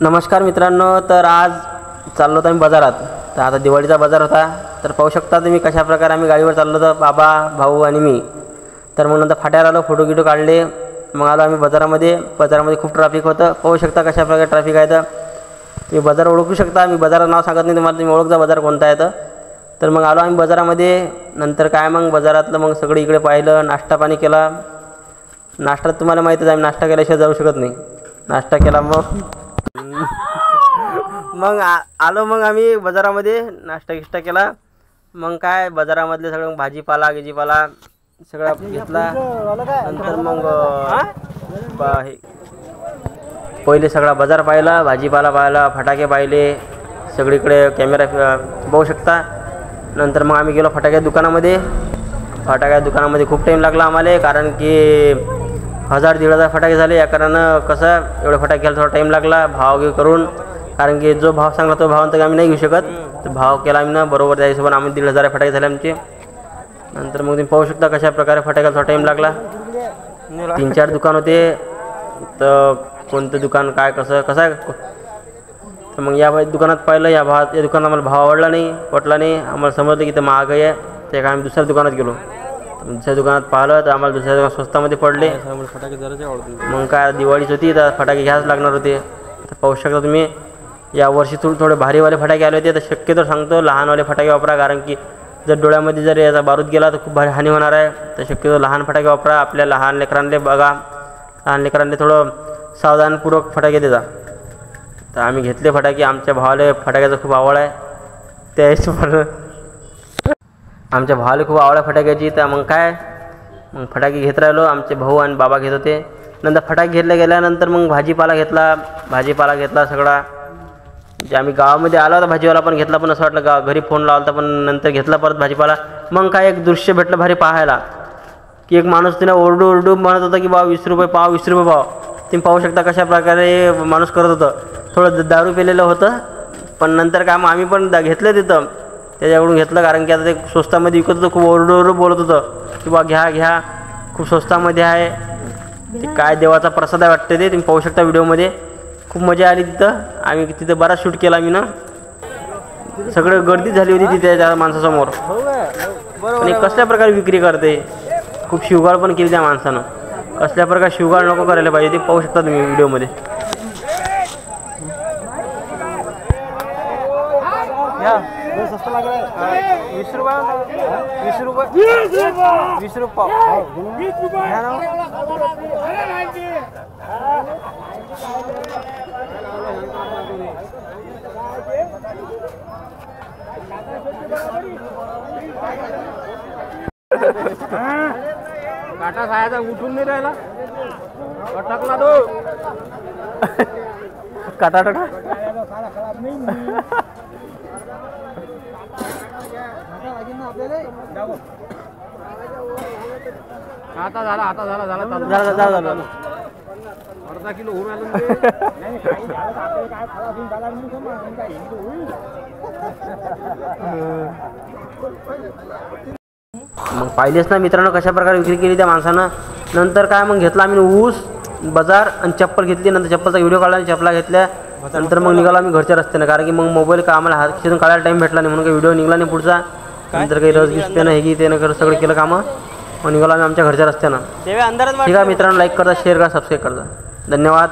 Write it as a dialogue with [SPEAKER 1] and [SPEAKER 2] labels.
[SPEAKER 1] नमस्कार मित्रांनो, तर आज चाललो होतो आम्ही बाजारात. तर आता दिवाळीचा बाजार होता. तर पाहू शकता तुम्ही कशा प्रकारे आम्ही गाडीवर चाललो होतो, बाबा, भाऊ आणि मी. तर मग नंतर फाट्यावर आलो, फोटो गिटो काढले. मग आलो आम्ही बाजारामध्ये खूप ट्रॅफिक होतं. पाहू शकता कशा प्रकारे ट्रॅफिक आहे. तर तुम्ही बाजार ओळखू शकता. मी बाजाराचं नाव सांगत नाही तुम्हाला, तुम्ही ओळखता बाजार कोणता आहे. तर मग आलो आम्ही बाजारामध्ये. नंतर काय मग बाजारातलं मग सगळं इकडे पाहिलं, नाश्ता पाणी केला. नाश्ता तुम्हाला माहितीच आहे, आम्ही नाश्ता केल्याशिवाय जाऊ शकत नाही. नाश्ता केला मग आलो मग आम्ही बाजारामध्ये, नाश्ता केला. मग काय बाजारामधले सगळं भाजीपाला सगळा घेतला. नंतर मग पहिले सगळा बाजार पाहिला, भाजीपाला पाहिला, फटाके पाहिले, सगळीकडे कॅमेरा बघू शकता. नंतर मग आम्ही गेलो फटाक्या दुकानामध्ये खूप टाईम लागला आम्हाला, कारण की 1000-1500 फटाके झाले. या कारण कसं एवढे फटाके घ्यायला थोडा टाईम लागला भाव घेऊ करून, कारण की जो भाव सांगला तो भाव तर आम्ही नाही घेऊ शकत. तर भाव केला आम्ही ना बरोबर त्या हिशोबाने. आम्ही 1500 फटाके झाले आमचे. नंतर मग तुम्ही पाहू शकता कशा प्रकारे फटाक्याला थोडा टाईम लागला. 3-4 दुकान होते. तर कोणतं दुकान काय कसं आहे. तर मग या दुकानात पाहिलं, या दुकानात आम्हाला भाव पटला नाही. आम्हाला समजलं की ते महाग आहे. ते काय आम्ही दुसऱ्या दुकानात गेलो. दुसऱ्या दुकानात पाहिलं तर आम्हाला दुसऱ्या दुकानात स्वस्तामध्ये पडले. मग काय दिवाळीच होती तर फटाके घ्यायच लागणार होते. तर पाहू शकता तुम्ही यावर्षी थोडे भारीवाले फटाके आले होते. तर शक्यतो सांगतो लहानवाले फटाके वापरा, कारण की जर डोळ्यामध्ये जर याचा बारूद गेला तर खूप भारी हानी होणार आहे. तर शक्यतो लहान फटाके वापरा. आपल्या लहान लेकरांना बघा, लहान लेकरांना थोडं सावधानपूर्वक फटाके देता. तर आम्ही घेतले फटाके. आमच्या भावाला फटाक्याचं खूप आवड आहे. त्या हिशोबानं आमच्या भावाला खूप आवड आहे फटाक्याची. तर मग फटाके घेत राहिलो. आमचे भाऊ आणि बाबा घेत होते. नंतर फटाके गेल्यानंतर मग भाजीपाला घेतला सगळा. जे आम्ही गावामध्ये आला होता भाजीपाला पण घेतला, पण असं वाटलं घरी फोन लावला होता, पण नंतर घेतला परत भाजीपाला. मग काय एक दृश्य भेटलं भारी पाहायला, की एक माणूस तिने ओरडू म्हणत होता की बा 20 रुपये पाव. तुम्ही पाहू शकता कशा प्रकारे माणूस करत होतं. थोडं दारू पिलेलं होतं, पण नंतर काय मग आम्ही पण घेतलं तिथं, त्याच्याकडून घेतलं. कारण की आता ते स्वस्तामध्ये विकत होतं. खूप ओरडू बोलत होतं की बा घ्या, खूप स्वस्तामध्ये आहे. ते काय देवाचा प्रसाद आहे वाटते ते. तुम्ही पाहू शकता व्हिडिओमध्ये. खूप मजा आली तिथं. आम्ही तिथं बराच शूट केला आम्ही ना. सगळं गर्दी झाली होती तिथे त्या माणसासमोर. आणि कसल्या प्रकारे विक्री करते. खूप शिवगाळ पण केली त्या माणसानं. कसल्या प्रकारे शिवगाळ नको करायला पाहिजे ते पाहू शकता तुम्ही व्हिडिओमध्ये.
[SPEAKER 2] काटा खायचा उठून नाही राहिला. अटकला तो
[SPEAKER 1] काटा
[SPEAKER 2] आता झाला अर्धा किलो होऊन आलं.
[SPEAKER 1] मग पाहिलेच ना मित्रांनो कशा प्रकारे विक्री केली त्या माणसानं. नंतर काय मग घेतला आम्ही ऊस, बाजार आणि चप्पल घेतली. नंतर चप्पलचा व्हिडिओ काढला आणि चपला घेतल्या. नंतर मग निघालो आम्ही घरच्या रस्त्यानं, कारण की मग मोबाईल का आम्हाला हातातून काढायला टाईम भेटला नाही, म्हणून काही व्हिडिओ निघाला नाही पुढचा. नंतर काही रस पेनं हे त्यानं सगळं केलं कामं. मग निघालो आम्ही आमच्या घरच्या रस्त्यानं. ठीक आहे मित्रांनो, लाईक करता, शेअर करा, सबस्क्राईब करता. धन्यवाद.